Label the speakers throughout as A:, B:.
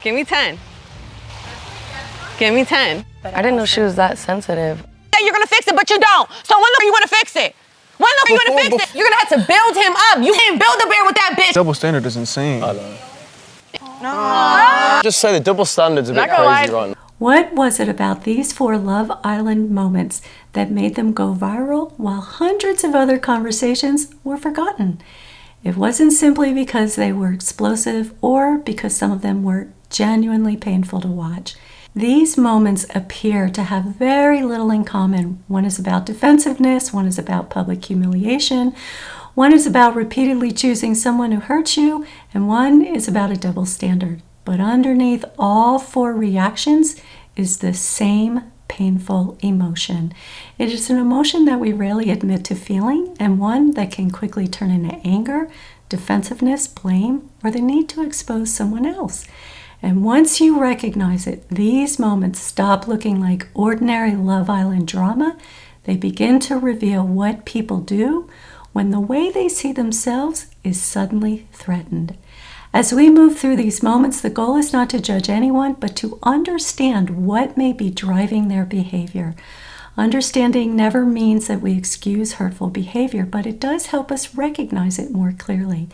A: Give me 10. Give me 10.
B: I didn't know she was that sensitive.
C: Yeah, you're gonna fix it, but you don't. So when are you gonna fix it? When are you gonna fix it? You're gonna have to build him up. You can't build a bear with that bitch.
D: Double standard is insane.
E: Just say the double standard's a bit crazy, right?
F: What was it about these 4 Love Island moments that made them go viral while hundreds of other conversations were forgotten? It wasn't simply because they were explosive or because some of them were genuinely painful to watch. These moments appear to have very little in common. One is about defensiveness, one is about public humiliation, one is about repeatedly choosing someone who hurts you, and one is about a double standard. But underneath all 4 reactions is the same painful emotion. It is an emotion that we rarely admit to feeling, and one that can quickly turn into anger, defensiveness, blame, or the need to expose someone else. And once you recognize it, these moments stop looking like ordinary Love Island drama. They begin to reveal what people do when the way they see themselves is suddenly threatened. As we move through these moments, the goal is not to judge anyone, but to understand what may be driving their behavior. Understanding never means that we excuse hurtful behavior, but it does help us recognize it more clearly.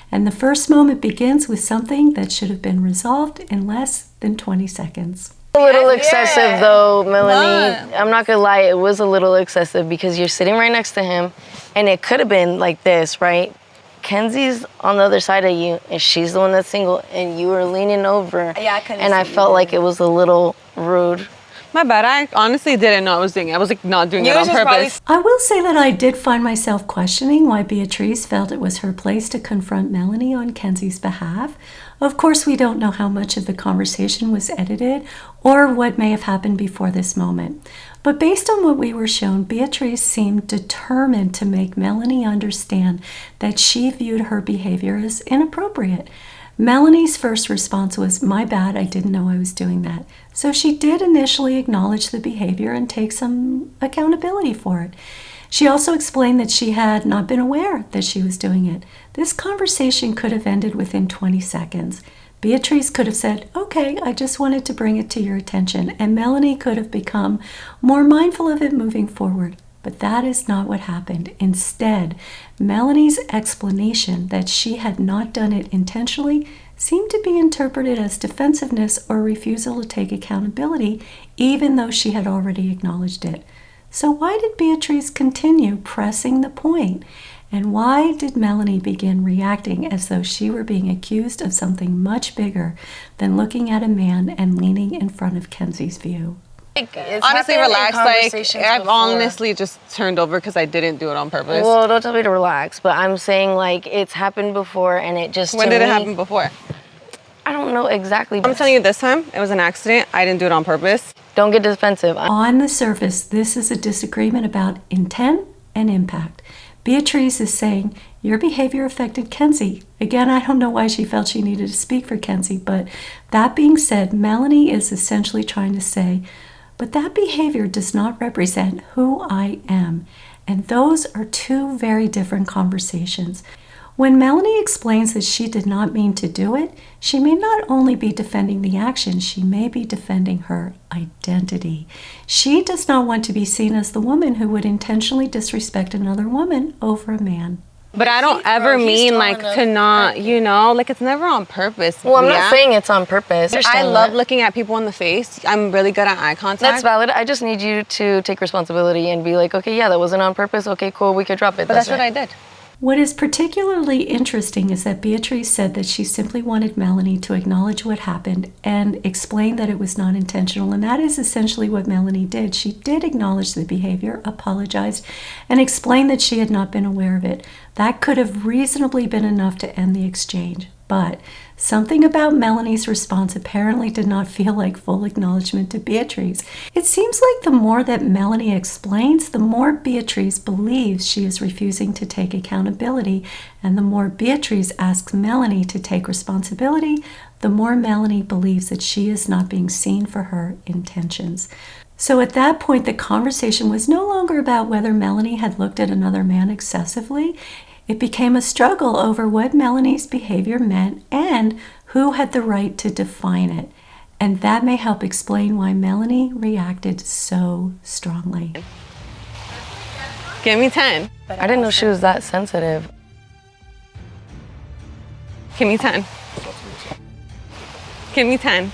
F: And the first moment begins with something that should have been resolved in less than 20 seconds.
B: A little excessive though, Melanie. I'm not gonna lie, it was a little excessive because you're sitting right next to him and it could have been like this, right? Kenzie's on the other side of you and she's the one that's single and you were leaning over.
C: Yeah, I couldn't.
B: And I felt like it was a little rude.
A: My bad. I honestly didn't know I was doing it. I was like not doing it on purpose.
F: I will say that I did find myself questioning why Beatriz felt it was her place to confront Melanie on Kenzie's behalf. Of course, we don't know how much of the conversation was edited or what may have happened before this moment. But based on what we were shown, Beatriz seemed determined to make Melanie understand that she viewed her behavior as inappropriate. Melanie's first response was, "My bad, I didn't know I was doing that." So she did initially acknowledge the behavior and take some accountability for it. She also explained that she had not been aware that she was doing it. This conversation could have ended within 20 seconds. Beatriz could have said, "Okay, I just wanted to bring it to your attention," and Melanie could have become more mindful of it moving forward. But that is not what happened. Instead, Melanie's explanation that she had not done it intentionally seemed to be interpreted as defensiveness or refusal to take accountability, even though she had already acknowledged it. So why did Beatriz continue pressing the point? And why did Melanie begin reacting as though she were being accused of something much bigger than looking at a man and leaning in front of Kenzie's view?
A: Honestly, relax. Like, I've honestly just turned over because I didn't do it on purpose.
B: Well, don't tell me to relax, but I'm saying like it's happened before and it just
A: When did it happen before?
B: I don't know exactly.
A: I'm telling you this time, it was an accident. I didn't do it on purpose.
B: Don't get defensive.
F: On the surface, this is a disagreement about intent and impact. Beatriz is saying, your behavior affected Kenzie. Again, I don't know why she felt she needed to speak for Kenzie, but that being said, Melanie is essentially trying to say, but that behavior does not represent who I am. And those are 2 very different conversations. When Melanie explains that she did not mean to do it, she may not only be defending the action, she may be defending her identity. She does not want to be seen as the woman who would intentionally disrespect another woman over a man.
A: But I don't ever mean like to not, you know, like it's never on purpose.
B: Well, I'm not saying it's on purpose.
A: I love looking at people in the face. I'm really good at eye contact.
B: That's valid. I just need you to take responsibility and be like, okay, yeah, that wasn't on purpose. Okay, cool, we could drop it.
A: But that's what I did.
F: What is particularly interesting is that Beatriz said that she simply wanted Melanie to acknowledge what happened and explain that it was not intentional, and that is essentially what Melanie did. She did acknowledge the behavior, apologized, and explained that she had not been aware of it. That could have reasonably been enough to end the exchange. But something about Melanie's response apparently did not feel like full acknowledgement to Beatriz. It seems like the more that Melanie explains, the more Beatriz believes she is refusing to take accountability, and the more Beatriz asks Melanie to take responsibility, the more Melanie believes that she is not being seen for her intentions. So at that point, the conversation was no longer about whether Melanie had looked at another man excessively. It became a struggle over what Melanie's behavior meant and Who had the right to define it? And that may help explain why Melanie reacted so strongly.
A: Give me 10.
B: I didn't know she was that sensitive.
A: Give me 10. Give me 10.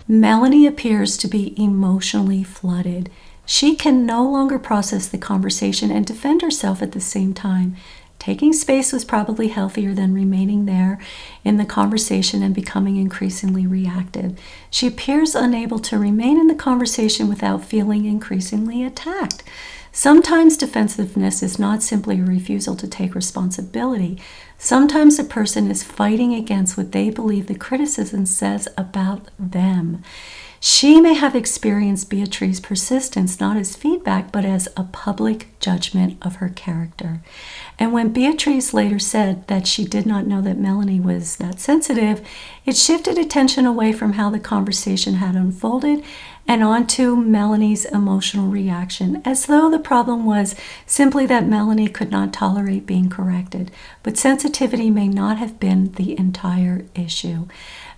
F: Melanie appears to be emotionally flooded. She can no longer process the conversation and defend herself at the same time. Taking space was probably healthier than remaining there in the conversation and becoming increasingly reactive. She appears unable to remain in the conversation without feeling increasingly attacked. Sometimes defensiveness is not simply a refusal to take responsibility. Sometimes a person is fighting against what they believe the criticism says about them. She may have experienced Beatriz's persistence not as feedback, but as a public judgment of her character. And when Beatriz later said that she did not know that Melanie was that sensitive, it shifted attention away from how the conversation had unfolded and onto Melanie's emotional reaction, as though the problem was simply that Melanie could not tolerate being corrected. But sensitivity may not have been the entire issue.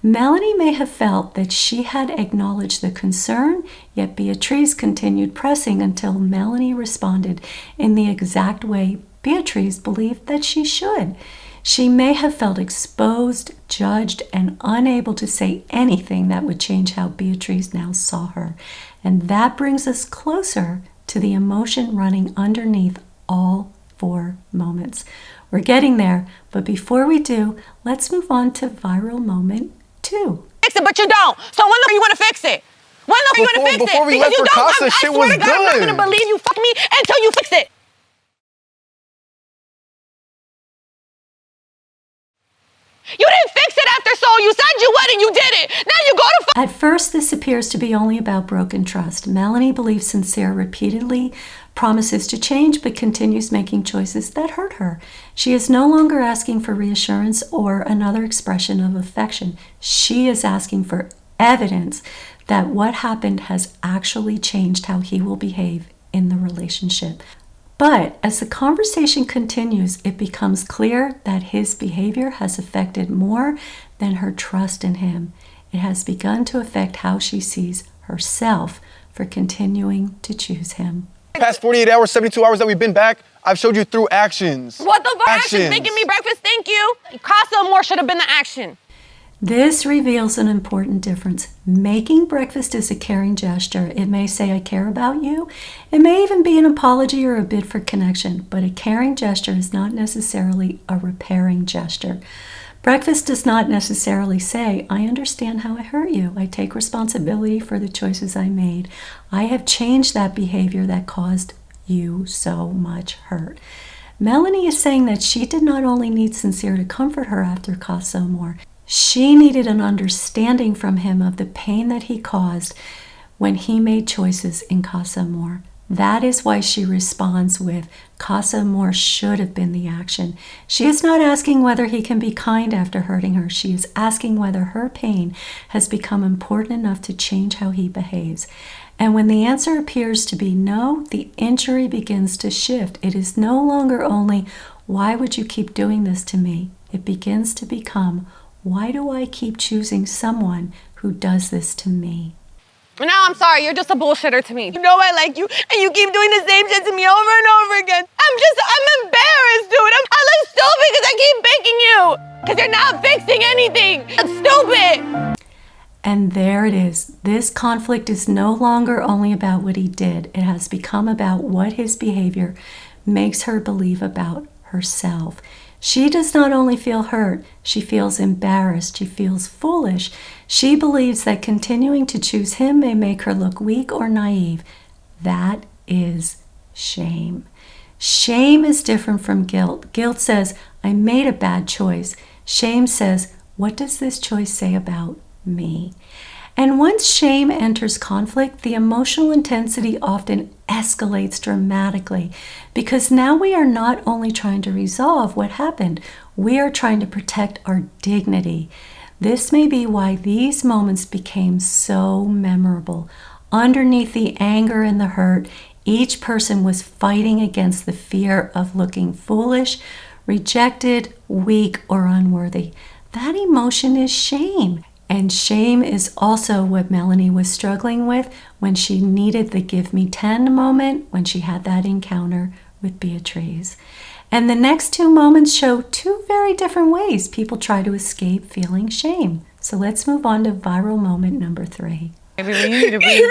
F: Melanie may have felt that she had acknowledged the concern, yet Beatriz continued pressing until Melanie responded in the exact way Beatriz believed that she should. She may have felt exposed, judged, and unable to say anything that would change how Beatriz now saw her. And that brings us closer to the emotion running underneath all 4 moments. We're getting there, but before we do, let's move on to viral moment 2.
C: Fix it, but you don't. So when are you going to fix it? When are you going to fix it?
E: Before we
C: Because
E: left
C: you
E: for
C: don't.
E: Casa,
C: I
E: shit
C: swear
E: was
C: to God, I'm not going to
E: good.
C: believe you fuck me until you fix it. You didn't fix it after so. You said you would and you did it. Now you go to
F: At first, this appears to be only about broken trust. Melanie believes Sincere repeatedly promises to change but continues making choices that hurt her. She is no longer asking for reassurance or another expression of affection. She is asking for evidence that what happened has actually changed how he will behave in the relationship. But as the conversation continues, it becomes clear that his behavior has affected more than her trust in him. It has begun to affect how she sees herself for continuing to choose him.
E: Past 48 hours, 72 hours that we've been back, I've showed you through actions.
C: What the fuck? Actions. Making me breakfast, thank you. Casa Amor should have been the action.
F: This reveals an important difference. Making breakfast is a caring gesture. It may say, I care about you. It may even be an apology or a bid for connection, but a caring gesture is not necessarily a repairing gesture. Breakfast does not necessarily say, I understand how I hurt you. I take responsibility for the choices I made. I have changed that behavior that caused you so much hurt. Melanie is saying that she did not only need Sincere to comfort her after Casa Amor, she needed an understanding from him of the pain that he caused when he made choices in Casa Amor. That is why she responds with, Casa Amor should have been the action. She is not asking whether he can be kind after hurting her. She is asking whether her pain has become important enough to change how he behaves. And when the answer appears to be no, the injury begins to shift. It is no longer only, why would you keep doing this to me? It begins to become, why do I keep choosing someone who does this to me?
A: No, I'm sorry. You're just a bullshitter to me.
C: You know I like you, and you keep doing the same shit to me over and over again. I'm embarrassed, dude. I look stupid because I keep picking you. Because you're not fixing anything. I'm stupid.
F: And there it is. This conflict is no longer only about what he did. It has become about what his behavior makes her believe about herself. She does not only feel hurt, she feels embarrassed, she feels foolish. She believes that continuing to choose him may make her look weak or naive. That is shame. Shame is different from guilt. Guilt says, I made a bad choice. Shame says, what does this choice say about me? And once shame enters conflict, the emotional intensity often escalates dramatically because now we are not only trying to resolve what happened, we are trying to protect our dignity. This may be why these moments became so memorable. Underneath the anger and the hurt, each person was fighting against the fear of looking foolish, rejected, weak, or unworthy. That emotion is shame. And shame is also what Melanie was struggling with when she needed the give me 10 moment when she had that encounter with Beatriz. And the next two moments show two very different ways people try to escape feeling shame. So let's move on to viral moment number 3.
A: Baby, you need to breathe.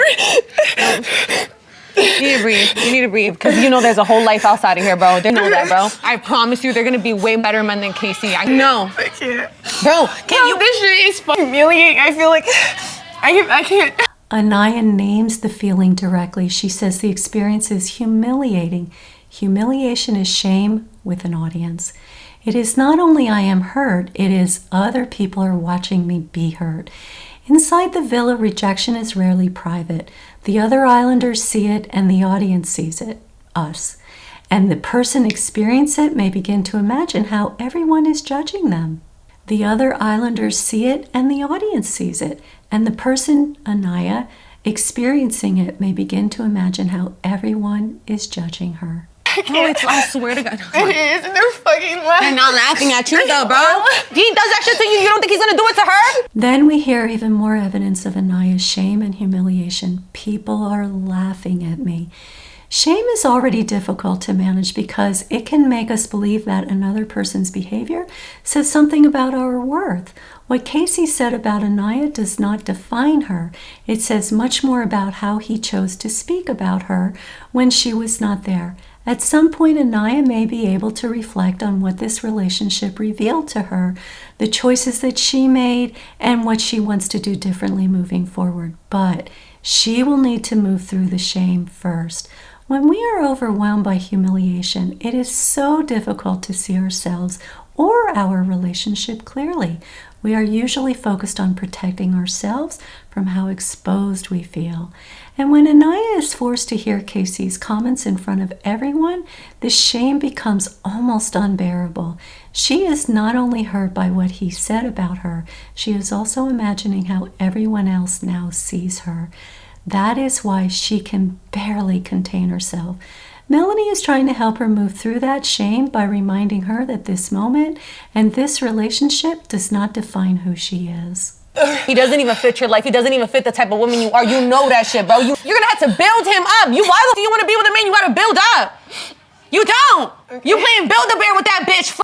A: You need to breathe. You need to breathe. Because you know there's a whole life outside of here, bro. They know that, bro. I promise you, they're going to be way better men than Casey. I know.
C: I can't.
A: Bro, can you?
C: This shit is fucking humiliating. I feel like I can't.
F: Aniya names the feeling directly. She says the experience is humiliating. Humiliation is shame with an audience. It is not only I am hurt, it is other people are watching me be hurt. Inside the villa, rejection is rarely private. The other islanders see it and the audience sees it, us. And the person experiencing it may begin to imagine how everyone is judging them. The other islanders see it and the audience sees it. And the person, Aniya, experiencing it may begin to imagine how everyone is judging her.
A: No, I swear to God.
C: It is, and they're fucking laughing.
A: They're not laughing at you though, bro. He does that shit to you. You don't think he's gonna do it to her?
F: Then we hear even more evidence of Aniya's shame and humiliation. People are laughing at me. Shame is already difficult to manage because it can make us believe that another person's behavior says something about our worth. What Casey said about Aniya does not define her. It says much more about how he chose to speak about her when she was not there. At some point, Aniya may be able to reflect on what this relationship revealed to her, the choices that she made, and what she wants to do differently moving forward. But she will need to move through the shame first. When we are overwhelmed by humiliation, it is so difficult to see ourselves or our relationship clearly. We are usually focused on protecting ourselves from how exposed we feel. And when Aniya is forced to hear Casey's comments in front of everyone, the shame becomes almost unbearable. She is not only hurt by what he said about her, she is also imagining how everyone else now sees her. That is why she can barely contain herself. Melanie is trying to help her move through that shame by reminding her that this moment and this relationship does not define who she is.
A: He doesn't even fit your life. He doesn't even fit the type of woman you are. You know that shit, bro. You're gonna have to build him up. Why do you want to be with a man you gotta build up? You don't. Okay. You playing Build-A-Bear with that bitch.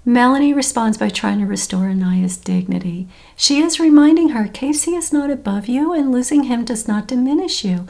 F: Melanie responds by trying to restore Aniya's dignity. She is reminding her Casey is not above you and losing him does not diminish you.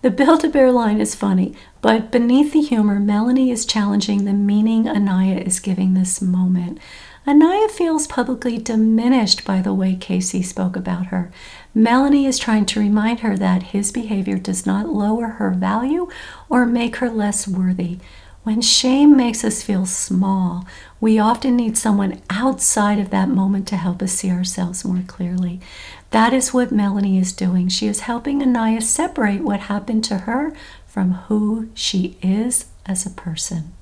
F: The Build-A-Bear line is funny, but beneath the humor, Melanie is challenging the meaning Aniya is giving this moment. Aniya feels publicly diminished by the way Casey spoke about her. Melanie is trying to remind her that his behavior does not lower her value or make her less worthy. When shame makes us feel small, we often need someone outside of that moment to help us see ourselves more clearly. That is what Melanie is doing. She is helping Aniya separate what happened to her from who she is as a person.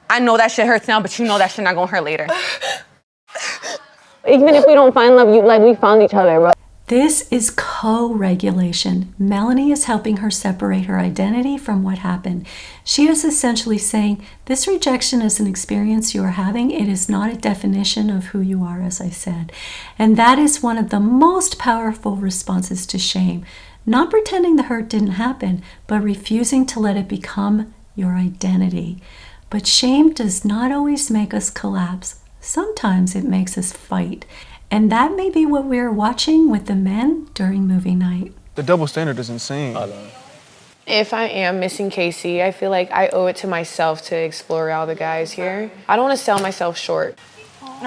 A: I know that shit hurts now, but you know that shit not gonna hurt later. Even if we don't find love, we found each other, bro.
F: This is co-regulation. Melanie is helping her separate her identity from what happened. She is essentially saying, this rejection is an experience you are having. It is not a definition of who you are, as I said. And that is one of the most powerful responses to shame. Not pretending the hurt didn't happen, but refusing to let it become your identity. But shame does not always make us collapse. Sometimes it makes us fight. And that may be what we're watching with the men during movie night.
E: The double standard is insane.
D: If I am missing Casey, I feel like I owe it to myself to explore all the guys here. I don't want to sell myself short.
E: And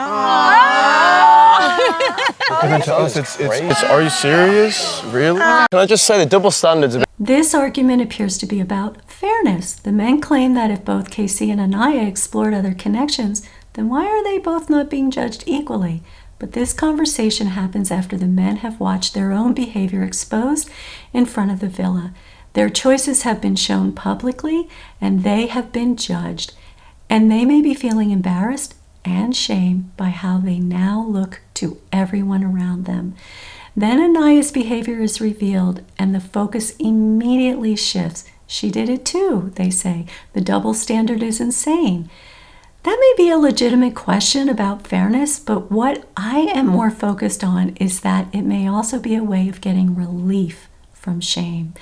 E: then to us, it's are you serious? Really?
G: Can I just say the double standards?
F: This argument appears to be about fairness. The men claim that if both Casey and Aniya explored other connections, then why are they both not being judged equally? But this conversation happens after the men have watched their own behavior exposed in front of the villa. Their choices have been shown publicly, and they have been judged. And they may be feeling embarrassed and shame by how they now look to everyone around them. Then Aniya's behavior is revealed, and the focus immediately shifts. She did it too, they say. The double standard is insane. That may be a legitimate question about fairness, but what I am more focused on is that it may also be a way of getting relief from shame.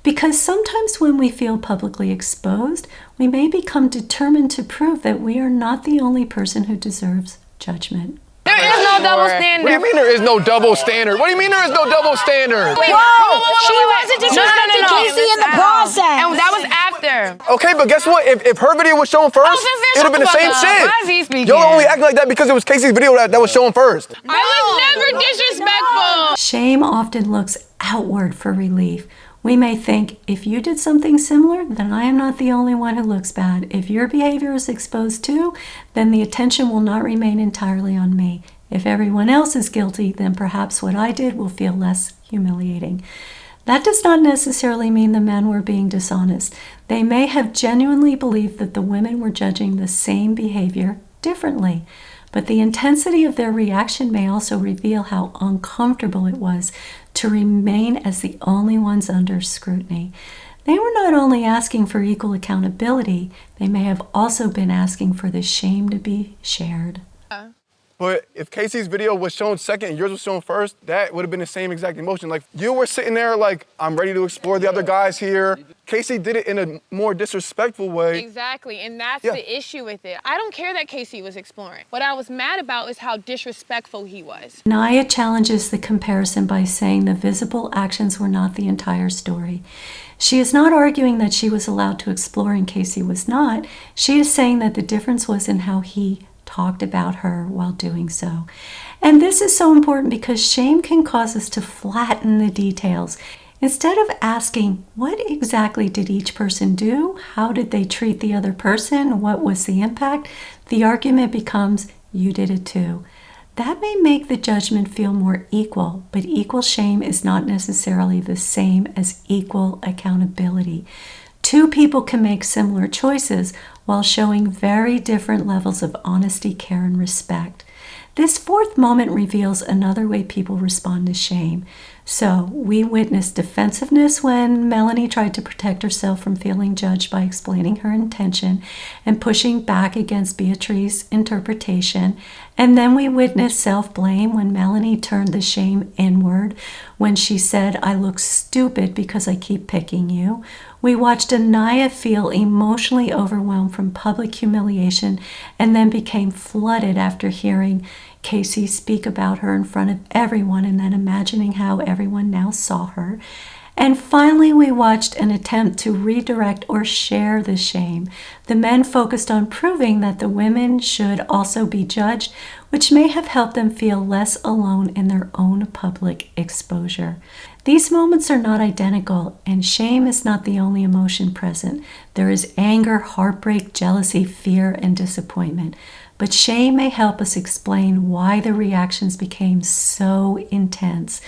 F: Because sometimes when we feel publicly exposed, we may become determined to prove that we are not the only person who deserves judgment.
C: There is no double standard.
E: What do you mean there is no double standard? What do you mean there is no double standard?
C: Wait, she wasn't disrespecting Casey in the process.
D: And that was after.
E: Okay, but guess what? If her video was shown first, it would have been the same shit.
D: Why is he speaking?
E: Y'all only acting like that because it was Casey's video that was shown first.
D: I was never disrespectful.
F: Shame often looks outward for relief. We may think, if you did something similar, then I am not the only one who looks bad. If your behavior is exposed too, then the attention will not remain entirely on me. If everyone else is guilty, then perhaps what I did will feel less humiliating. That does not necessarily mean the men were being dishonest. They may have genuinely believed that the women were judging the same behavior differently. But the intensity of their reaction may also reveal how uncomfortable it was to remain as the only ones under scrutiny. They were not only asking for equal accountability, they may have also been asking for the shame to be shared.
E: But if Casey's video was shown second and yours was shown first, that would have been the same exact emotion. Like, you were sitting there like, I'm ready to explore the other guys here. Casey did it in a more disrespectful way.
D: Exactly, and that's the issue with it. I don't care that Casey was exploring. What I was mad about is how disrespectful he was.
F: Aniya challenges the comparison by saying the visible actions were not the entire story. She is not arguing that she was allowed to explore and Casey was not. She is saying that the difference was in how he talked about her while doing so. And this is so important because shame can cause us to flatten the details. Instead of asking, what exactly did each person do? How did they treat the other person? What was the impact? The argument becomes, you did it too. That may make the judgment feel more equal, but equal shame is not necessarily the same as equal accountability. Two people can make similar choices while showing very different levels of honesty, care, and respect. This fourth moment reveals another way people respond to shame. So we witnessed defensiveness when Melanie tried to protect herself from feeling judged by explaining her intention and pushing back against Beatriz's interpretation. And then we witnessed self-blame when Melanie turned the shame inward when she said, I look stupid because I keep picking you. We watched Aniya feel emotionally overwhelmed from public humiliation and then became flooded after hearing Casey speak about her in front of everyone and then imagining how everyone now saw her. And finally, we watched an attempt to redirect or share the shame. The men focused on proving that the women should also be judged, which may have helped them feel less alone in their own public exposure. These moments are not identical, and shame is not the only emotion present. There is anger, heartbreak, jealousy, fear, and disappointment. But shame may help us explain why the reactions became so intense.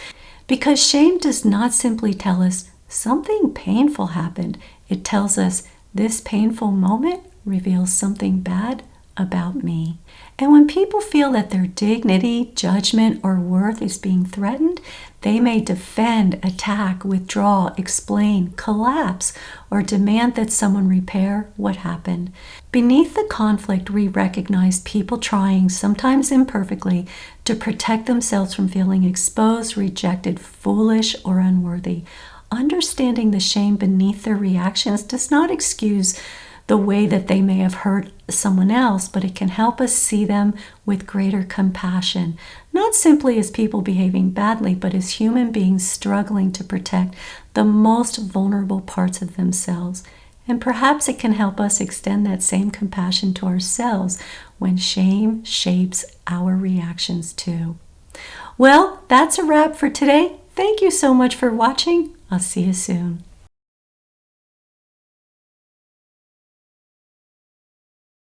F: Because shame does not simply tell us something painful happened. It tells us this painful moment reveals something bad about me. And when people feel that their dignity, judgment, or worth is being threatened, they may defend, attack, withdraw, explain, collapse, or demand that someone repair what happened. Beneath the conflict, we recognize people trying, sometimes imperfectly, to protect themselves from feeling exposed, rejected, foolish, or unworthy. Understanding the shame beneath their reactions does not excuse the way that they may have hurt someone else, but it can help us see them with greater compassion, not simply as people behaving badly, but as human beings struggling to protect the most vulnerable parts of themselves. And perhaps it can help us extend that same compassion to ourselves when shame shapes our reactions too. Well, that's a wrap for today. Thank you so much for watching. I'll see you soon.